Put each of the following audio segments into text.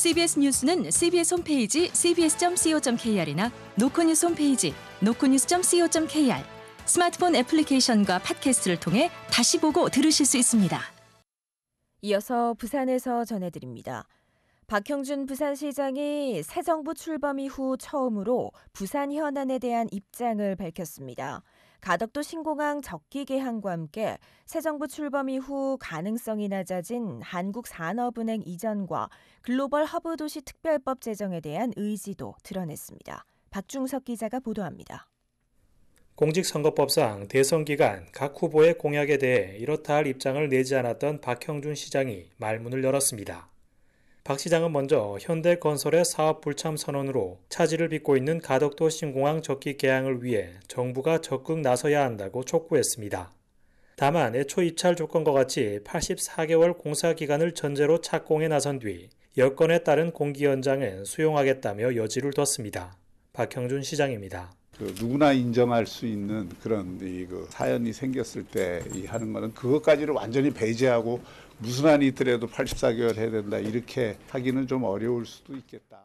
CBS 뉴스는 CBS 홈페이지 cbs.co.kr이나 노코뉴스 홈페이지 노코뉴스.co.kr, 스마트폰 애플리케이션과 팟캐스트를 통해 다시 보고 들으실 수 있습니다. 이어서 부산에서 전해드립니다. 박형준 부산시장이 새 정부 출범 이후 처음으로 부산 현안에 대한 입장을 밝혔습니다. 가덕도 신공항 적기 개항과 함께 새 정부 출범 이후 가능성이 낮아진 한국산업은행 이전과 글로벌 허브 도시 특별법 제정에 대한 의지도 드러냈습니다. 박중석 기자가 보도합니다. 공직선거법상 대선 기간 각 후보의 공약에 대해 이렇다 할 입장을 내지 않았던 박형준 시장이 말문을 열었습니다. 박 시장은 먼저 현대건설의 사업 불참 선언으로 차질을 빚고 있는 가덕도 신공항 적기 개항을 위해 정부가 적극 나서야 한다고 촉구했습니다. 다만 애초 입찰 조건과 같이 84개월 공사 기간을 전제로 착공에 나선 뒤 여건에 따른 공기 연장은 수용하겠다며 여지를 뒀습니다. 박형준 시장입니다. 누구나 인정할 수 있는 그런 사연이 생겼을 때 하는 거는 그것까지를 완전히 배제하고 무슨 한이 있더라도 84개월 해야 된다 이렇게 하기는 좀 어려울 수도 있겠다.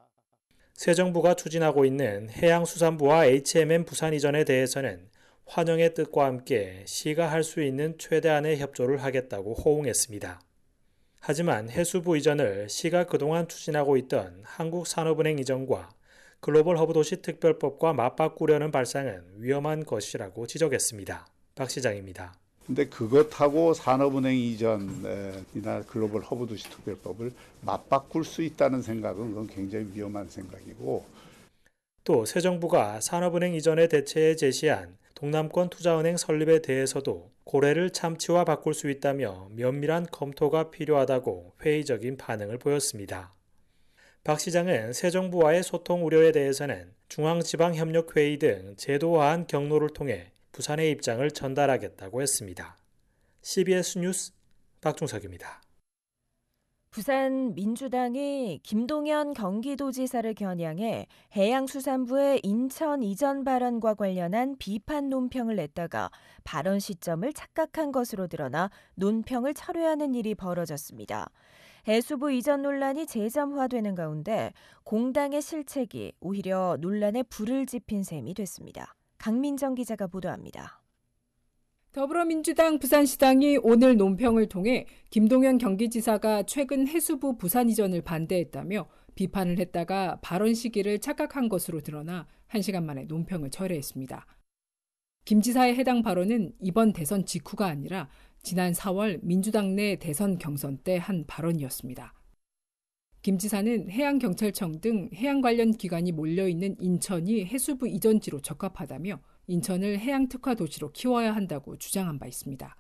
새 정부가 추진하고 있는 해양수산부와 HMM 부산 이전에 대해서는 환영의 뜻과 함께 시가 할 수 있는 최대한의 협조를 하겠다고 호응했습니다. 하지만 해수부 이전을 시가 그동안 추진하고 있던 한국산업은행 이전과 글로벌 허브 도시 특별법과 맞바꾸려는 발상은 위험한 것이라고 지적했습니다. 박 시장입니다. 근데 그것하고 산업은행 이전이나 글로벌 허브 도시 특별법을 맞바꿀 수 있다는 생각은 그건 굉장히 위험한 생각이고, 또 새 정부가 산업은행 이전의 대체에 제시한 동남권 투자은행 설립에 대해서도 고래를 참치와 바꿀 수 있다며 면밀한 검토가 필요하다고 회의적인 반응을 보였습니다. 박 시장은 새 정부와의 소통 우려에 대해서는 중앙지방협력회의 등 제도화한 경로를 통해 부산의 입장을 전달하겠다고 했습니다. CBS 뉴스 박중석입니다. 부산 민주당이 김동연 경기도지사를 겨냥해 해양수산부의 인천 이전 발언과 관련한 비판 논평을 냈다가 발언 시점을 착각한 것으로 드러나 논평을 철회하는 일이 벌어졌습니다. 해수부 이전 논란이 재점화되는 가운데 공당의 실책이 오히려 논란에 불을 지핀 셈이 됐습니다. 강민정 기자가 보도합니다. 더불어민주당 부산시당이 오늘 논평을 통해 김동연 경기지사가 최근 해수부 부산 이전을 반대했다며 비판을 했다가 발언 시기를 착각한 것으로 드러나 1시간 만에 논평을 철회했습니다. 김 지사의 해당 발언은 이번 대선 직후가 아니라 지난 4월 민주당 내 대선 경선 때 한 발언이었습니다. 김 지사는 해양경찰청 등 해양 관련 기관이 몰려있는 인천이 해수부 이전지로 적합하다며 인천을 해양특화 도시로 키워야 한다고 주장한 바 있습니다.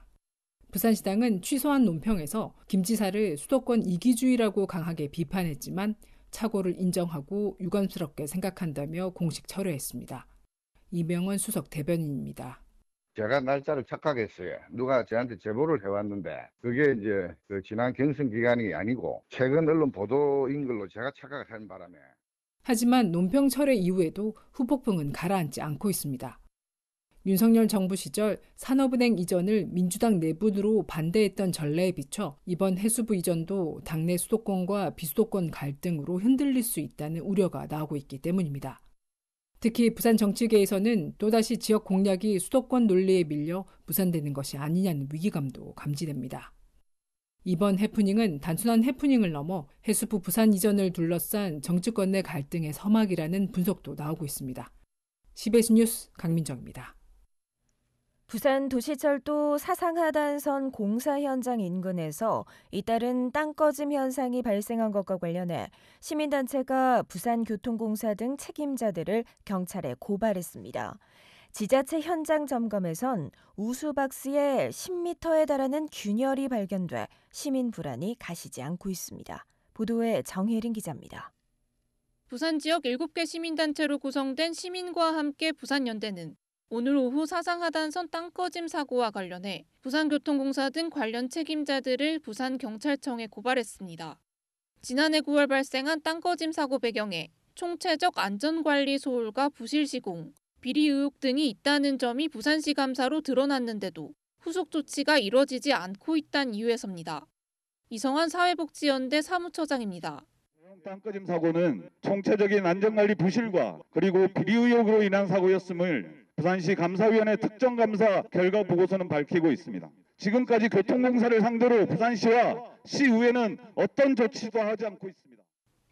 부산시당은 취소한 논평에서 김 지사를 수도권 이기주의라고 강하게 비판했지만 착오를 인정하고 유감스럽게 생각한다며 공식 철회했습니다. 이명원 수석 대변인입니다. 제가 날짜를 착각했어요. 누가 저한테 제보를 해왔는데 그게 이제 지난 경선 기간이 아니고 최근 언론 보도인 걸로 제가 착각을 한 바람에. 하지만 논평 철회 이후에도 후폭풍은 가라앉지 않고 있습니다. 윤석열 정부 시절 산업은행 이전을 민주당 내분으로 반대했던 전례에 비춰 이번 해수부 이전도 당내 수도권과 비수도권 갈등으로 흔들릴 수 있다는 우려가 나오고 있기 때문입니다. 특히 부산 정치계에서는 또다시 지역 공략이 수도권 논리에 밀려 무산되는 것이 아니냐는 위기감도 감지됩니다. 이번 해프닝은 단순한 해프닝을 넘어 해수부 부산 이전을 둘러싼 정치권 내 갈등의 서막이라는 분석도 나오고 있습니다. CBS 뉴스 강민정입니다. 부산 도시철도 사상하단선 공사 현장 인근에서 잇따른 땅 꺼짐 현상이 발생한 것과 관련해 시민단체가 부산교통공사 등 책임자들을 경찰에 고발했습니다. 지자체 현장 점검에선 우수박스에 10m에 달하는 균열이 발견돼 시민 불안이 가시지 않고 있습니다. 보도에 정혜린 기자입니다. 부산 지역 7개 시민단체로 구성된 시민과 함께 부산연대는 오늘 오후 사상하단선 땅 꺼짐 사고와 관련해 부산교통공사 등 관련 책임자들을 부산경찰청에 고발했습니다. 지난해 9월 발생한 땅 꺼짐 사고 배경에 총체적 안전관리 소홀과 부실 시공, 비리 의혹 등이 있다는 점이 부산시 감사로 드러났는데도 후속 조치가 이뤄지지 않고 있다는 이유에서입니다. 이성환 사회복지연대 사무처장입니다. 땅꺼짐 사고는 총체적인 안전관리 부실과 그리고 비리 의혹으로 인한 사고였음을 부산시 감사위원회 특정감사 결과 보고서는 밝히고 있습니다. 지금까지 교통공사를 상대로 부산시와 시의회는 어떤 조치도 하지 않고 있습니다.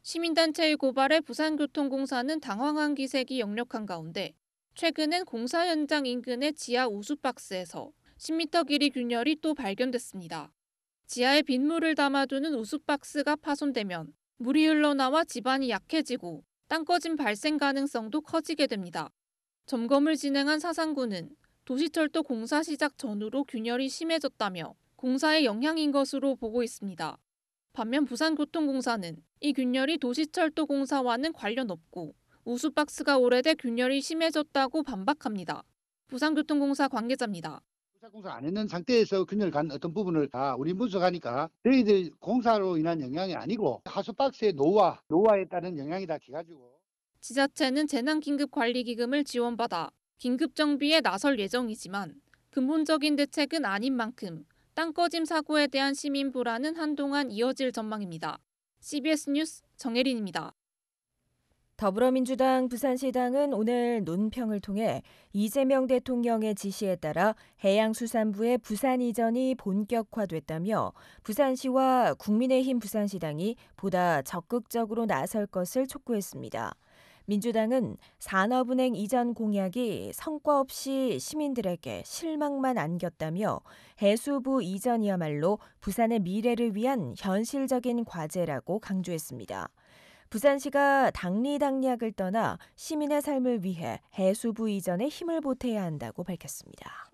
시민단체의 고발에 부산교통공사는 당황한 기색이 역력한 가운데 최근엔 공사 현장 인근의 지하 우수박스에서 10m 길이 균열이 또 발견됐습니다. 지하에 빗물을 담아두는 우수박스가 파손되면 물이 흘러나와 집안이 약해지고 땅꺼짐 발생 가능성도 커지게 됩니다. 점검을 진행한 사상구는 도시철도 공사 시작 전후로 균열이 심해졌다며 공사의 영향인 것으로 보고 있습니다. 반면 부산교통공사는 이 균열이 도시철도 공사와는 관련 없고 우수박스가 오래돼 균열이 심해졌다고 반박합니다. 부산교통공사 관계자입니다. 공사 안 했는 상태에서 균열 간 어떤 부분을 다 우리 분석하니까 저희들 공사로 인한 영향이 아니고 하수박스의 노화에 따른 영향이다 해가지고 지자체는 재난긴급관리기금을 지원받아 긴급정비에 나설 예정이지만 근본적인 대책은 아닌 만큼 땅꺼짐 사고에 대한 시민 불안은 한동안 이어질 전망입니다. CBS 뉴스 정혜린입니다. 더불어민주당 부산시당은 오늘 논평을 통해 이재명 대통령의 지시에 따라 해양수산부의 부산 이전이 본격화됐다며 부산시와 국민의힘 부산시당이 보다 적극적으로 나설 것을 촉구했습니다. 민주당은 산업은행 이전 공약이 성과 없이 시민들에게 실망만 안겼다며 해수부 이전이야말로 부산의 미래를 위한 현실적인 과제라고 강조했습니다. 부산시가 당리당략을 떠나 시민의 삶을 위해 해수부 이전에 힘을 보태야 한다고 밝혔습니다.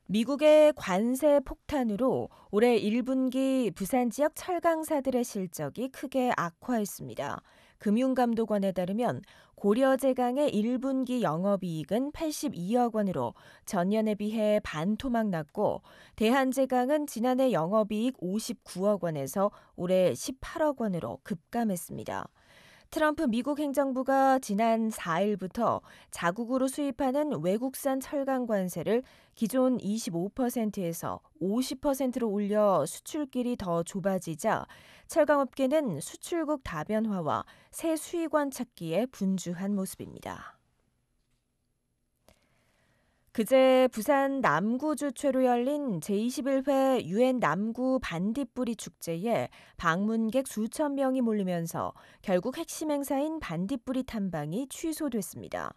미국의 관세 폭탄으로 올해 1분기 부산 지역 철강사들의 실적이 크게 악화했습니다. 금융감독원에 따르면 고려제강의 1분기 영업이익은 82억 원으로 전년에 비해 반토막 났고 대한제강은 지난해 영업이익 59억 원에서 올해 18억 원으로 급감했습니다. 트럼프 미국 행정부가 지난 4일부터 자국으로 수입하는 외국산 철강 관세를 기존 25%에서 50%로 올려 수출길이 더 좁아지자 철강업계는 수출국 다변화와 새 수익원 찾기에 분주한 모습입니다. 그제 부산 남구주 최로 열린 제21회 UN 남구 반딧불이 축제에 방문객 수천 명이 몰리면서 결국 핵심 행사인 반딧불이 탐방이 취소됐습니다.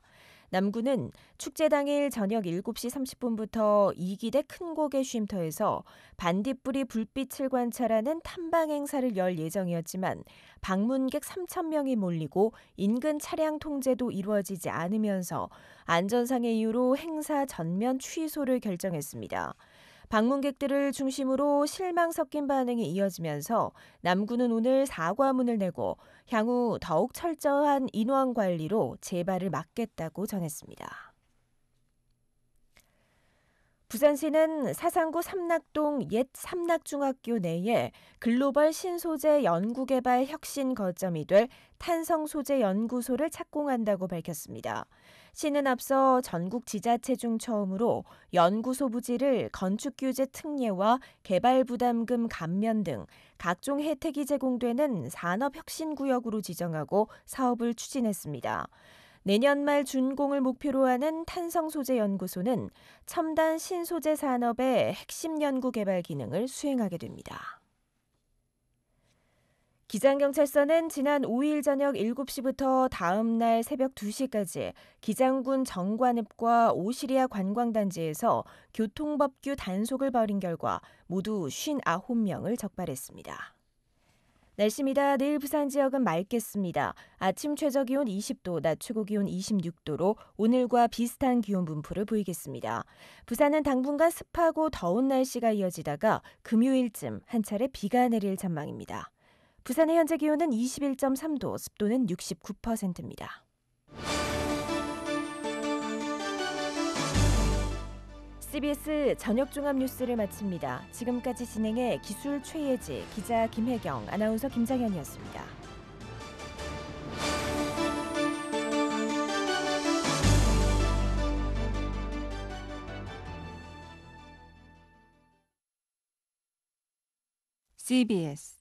남구는 축제 당일 저녁 7시 30분부터 2기대 큰고개 쉼터에서 반딧불이 불빛을 관찰하는 탐방 행사를 열 예정이었지만 방문객 3천 명이 몰리고 인근 차량 통제도 이루어지지 않으면서 안전상의 이유로 행사 전면 취소를 결정했습니다. 방문객들을 중심으로 실망 섞인 반응이 이어지면서 남구는 오늘 사과문을 내고 향후 더욱 철저한 인원 관리로 재발을 막겠다고 전했습니다. 부산시는 사상구 삼락동 옛 삼락중학교 내에 글로벌 신소재 연구개발 혁신 거점이 될 탄성소재연구소를 착공한다고 밝혔습니다. 시는 앞서 전국 지자체 중 처음으로 연구소 부지를 건축규제 특례와 개발부담금 감면 등 각종 혜택이 제공되는 산업혁신구역으로 지정하고 사업을 추진했습니다. 내년 말 준공을 목표로 하는 탄성소재연구소는 첨단 신소재 산업의 핵심 연구 개발 기능을 수행하게 됩니다. 기장경찰서는 지난 5일 저녁 7시부터 다음 날 새벽 2시까지 기장군 정관읍과 오시리아 관광단지에서 교통법규 단속을 벌인 결과 모두 59명을 적발했습니다. 날씨입니다. 내일 부산 지역은 맑겠습니다. 아침 최저기온 20도, 낮 최고기온 26도로 오늘과 비슷한 기온 분포를 보이겠습니다. 부산은 당분간 습하고 더운 날씨가 이어지다가 금요일쯤 한 차례 비가 내릴 전망입니다. 부산의 현재 기온은 21.3도, 습도는 69%입니다. CBS 저녁 종합 뉴스를 마칩니다. 지금까지 진행해 기술 최예지, 기자 김혜경, 아나운서 김장현이었습니다. CBS